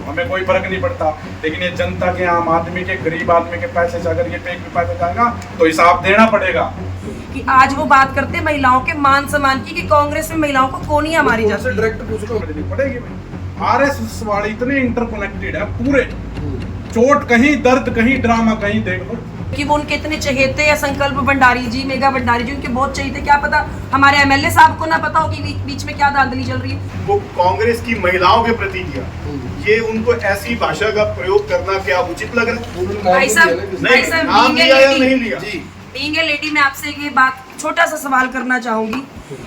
हमें कोई फर्क नहीं पड़ता। लेकिन ये जनता के, आम आदमी के, गरीब आदमी के पैसे से अगर ये फेक भी पैसा जाएगा तो हिसाब देना पड़ेगा। कि आज वो बात करते हैं महिलाओं के मान सम्मान की कि कांग्रेस में महिलाओं को कोनियां मारी जाती है। डायरेक्ट पूछ लो, नहीं पड़ेगी भाई। आरएसएस वाले इतने इंटरकनेक्टेड है पूरे, चोट कहीं, दर्द कहीं, ड्रामा कहीं, देख लो कि वो उनके इतने चहेते हैं। संकल्प भंडारी जी, मेघा भंडारी जी, उनके बहुत चहेते। क्या पता हमारे एमएलए साहब को ना पता हो कि बीच में क्या धांधली चल रही है। वो कांग्रेस की महिलाओं के प्रति किया, ये उनको ऐसी भाषा का प्रयोग करना क्या उचित लग रहा है? भाई साहब, नाम लिया या नहीं लिया? बीइंग ए लेडी, मैं आपसे ये बात, छोटा सा सवाल करना चाहूंगी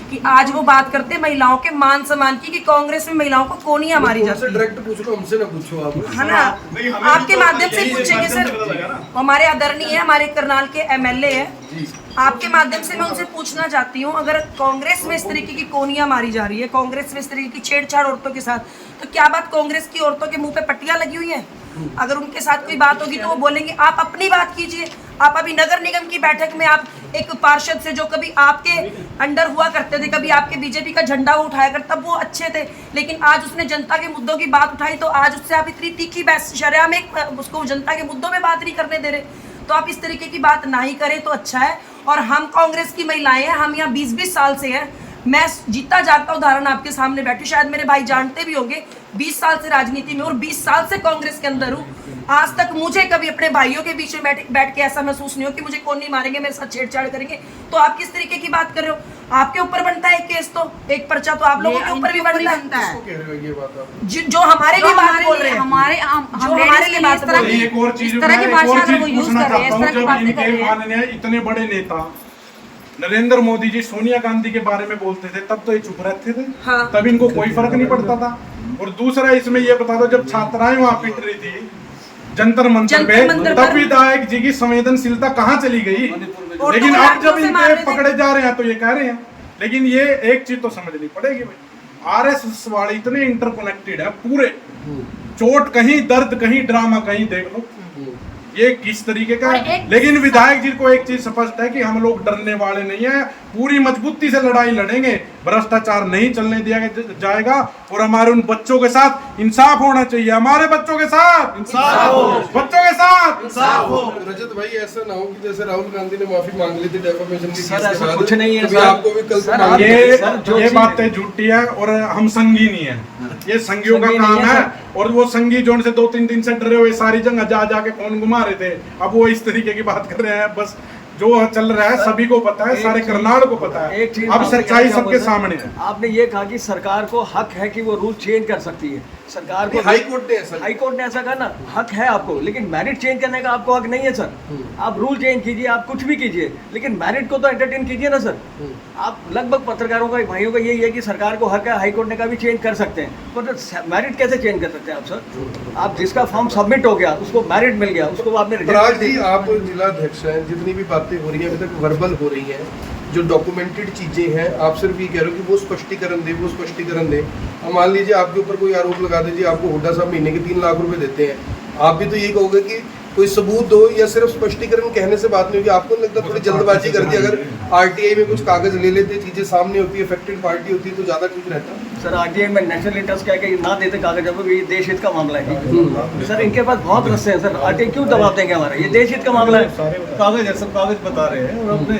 कि आज वो बात करते हैं महिलाओं के मान सम्मान की कि कांग्रेस में महिलाओं को कोनियां मारी जाती है। डायरेक्ट पूछ लो, हमसे ना पूछो आप, है ना? आपके माध्यम से पूछेंगे सर। हमारे आदरणीय है, हमारे करनाल के एमएलए है, आपके माध्यम से मैं उनसे पूछना चाहती हूँ, अगर कांग्रेस में इस तरीके की कोनियां मारी जा रही है, कांग्रेस में इस तरीके की छेड़छाड़ औरतों के साथ, तो क्या बात कांग्रेस की औरतों के मुंह पे पट्टियां लगी हुई हैं? अगर उनके साथ कोई बात होगी तो वो बोलेंगे आप अपनी बात कीजिए। आप अभी नगर निगम की बैठक में आप एक पार्षद से, जो कभी आपके अंडर हुआ करते थे, कभी आपके बीजेपी का झंडा वो उठाया करता, तब वो अच्छे थे, लेकिन आज उसने जनता के मुद्दों की बात उठाई तो आज उससे आप इतनी तीखी बहस, शर्म एक उसको जनता के मुद्दों में बात नहीं करने दे रहे। तो आप इस तरीके की बात ना ही करें तो अच्छा है। और हम कांग्रेस की महिलाएं हैं, हम यहाँ 20-20 साल से हैं। मैं जीता जागता उदाहरण आपके सामने बैठी, शायद मेरे भाई जानते भी होंगे, 20 साल से राजनीति में और 20 साल से कांग्रेस के अंदर हूँ। आज तक मुझे कभी अपने भाइयों के बीच में बैठ के ऐसा महसूस नहीं हो कि मुझे कौन नहीं मारेंगे, मेरे साथ छेड़छाड़ करेंगे। तो आप किस तरीके की बात कर रहे हो? आपके ऊपर बनता है एक केस, तो एक पर्चा तो आप लोगों के ऊपर भी बनता है। जो हमारे लिए बात बोल रहे हैं, हमारे लिए बात बोल रहे हैं। एक और चीज पूछना चाहता हूँ, जब इनके माननीय इतने बड़े नेता नरेंद्र मोदी जी सोनिया गांधी के बारे में बोलते थे, तब तो ये चुप रहते थे। हाँ। तब इनको कोई फर्क नहीं पड़ता था। और दूसरा इसमें ये बता दो, जब छात्राएं वहां पिट रही थी जंतर मंतर पे, तब विधायक जी की संवेदनशीलता कहाँ चली गई? लेकिन अब जब इनके पकड़े जा रहे हैं तो ये कह रहे हैं। लेकिन ये एक चीज तो समझनी पड़ेगी भाई, आरएसएस वाले इतने इंटरकनेक्टेड है पूरे, चोट कहीं, दर्द कहीं, ड्रामा कहीं, देख लो ये किस तरीके का है। लेकिन विधायक जी को एक चीज स्पष्ट है कि हम लोग डरने वाले नहीं है, पूरी मजबूती से लड़ाई लड़ेंगे, भ्रष्टाचार नहीं चलने दिया जाएगा और हमारे उन बच्चों के साथ इंसाफ होना चाहिए। हमारे बच्चों के साथ इंसाफ हो, बच्चों के साथ इंसाफ हो। रजत भाई, ऐसा ना हो कि जैसे राहुल गांधी ने माफी मांग ली थी डेफेमेशन की, सर ऐसा कुछ नहीं है। आपको भी कल ये बातें झूठी है और हम संगी नहीं है, ये संगियों का काम है। और वो संगी जोन से 2-3 दिन से डरे हुए सारी जगह जा जाके फोन घुमा रहे थे, अब वो इस तरीके की बात कर रहे हैं। बस जो चल रहा है सभी को पता है, सारे करनाल को पता है, अब सच्चाई सबके सामने है। आपने ये कहा कि सरकार को हक है कि वो रूल चेंज कर सकती है। सरकार को हाई कोर्ट ने ऐसा कहा ना, हक है आपको, लेकिन मेरिट चेंज करने का आपको हक नहीं है सर। आप रूल चेंज कीजिए, आप कुछ भी कीजिए, लेकिन मेरिट को तो एंटरटेन कीजिए ना सर। आप लगभग पत्रकारों का, भाइयों का यही है कि सरकार को हक है, हाई कोर्ट ने कहा भी चेंज कर सकते हैं, पर मेरिट कैसे चेंज कर सकते हैं आप सर? आप जिसका फॉर्म सबमिट हो गया, उसको मेरिट मिल गया, उसको आपने पराग जी, आप जिला अध्यक्ष हैं, जितनी भी बातें हो रही हैं अभी तक वर्बल हो रही हैं, जो डॉक्यूमेंटेड चीजें हैं, आप सिर्फ ये कह रहे हो कि वो स्पष्टीकरण दे, वो स्पष्टीकरण दे। अब मान लीजिए आपके ऊपर कोई आरोप लगा दीजिए, आपको हुड्डा साहब महीने के 3 लाख रुपए देते हैं, आप भी तो यही कहोगे कि कोई सबूत दो, या सिर्फ स्पष्टीकरण कहने से बात नहीं होगी? आपको नहीं लगता थोड़ी जल्दबाजी कर दी? अगर आरटीआई में कुछ कागज ले लेते, चीजें सामने होती है, अफेक्टेड पार्टी होती है, तो ज्यादा ठीक रहता? सर आरटीआई में नेशनल इंटरेस्ट क्या है कि ना देते कागज, अब ये देश हित का मामला है सर। इनके पास बहुत रस्ते हैं सर, आरटीआई क्यों दबाव देंगे? हमारा ये देश हित का मामला है। कागज है, सब कागज बता रहे हैं। और अपने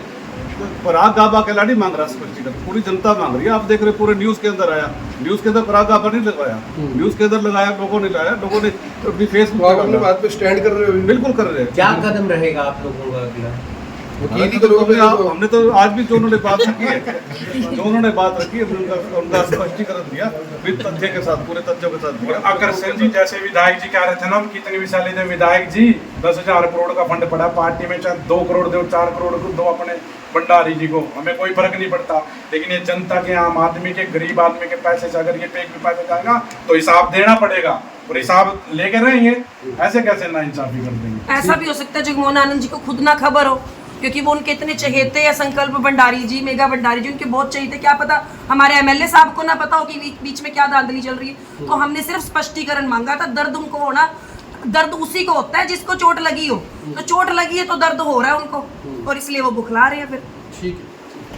पराग गाबा के लाड़ी मांग रहा है स्पष्टीकरण, पूरी जनता मांग रही है। आप देख रहे पूरे न्यूज के अंदर आया, न्यूज के अंदर पराग गाबा नहीं लगाया, न्यूज के अंदर लगाया लोगों ने, लाया लोगों ने अपनी फेसबुक आप अपनी बात पे स्टैंड कर रहे हो? बिल्कुल कर रहे हैं। क्या कदम रहेगा आप लोगों का अगला? हमने तो आज भी जो उन्होंने बात रखी है, जो उन्होंने बात रखी है, उनका स्पष्टीकरण दिया तथ्य के साथ, पूरे तथ्यों के साथ दिया। आकर्षण जी जैसे विधायक जी कह रहे थे ना, कितनी विशाली थे विधायक जी, 10,000 करोड़ का फंड पड़ा पार्टी में, चाहे 2 करोड़ दो, 4 करोड़ दो अपने भंडारी जी को, हमें कोई फर्क नहीं पड़ता। लेकिन ये जनता के, आम आदमी के, गरीब आदमी के पैसे से अगर ये फेक भी पैसा जाएगा तो हिसाब देना पड़ेगा और हिसाब लेकर रहेंगे। ऐसे कैसे ना इंसाफी कर देंगे? ऐसा भी हो सकता है जगमोहन आनंद जी को खुद ना खबर हो, क्योंकि वो उनके इतने चहेते हैं। संकल्प भंडारी जी, मेघा भंडारी जी, उनके बहुत चहेते। क्या पता हमारे एमएलए साहब को ना पता हो कि बीच में क्या धांधली चल रही है। तो हमने सिर्फ स्पष्टीकरण मांगा था। दर्द उनको होना, दर्द उसी को होता है जिसको चोट लगी हो, तो चोट लगी है तो दर्द हो रहा है उनको, और इसलिए वो बुखला रहे हैं फिर। ठीक है।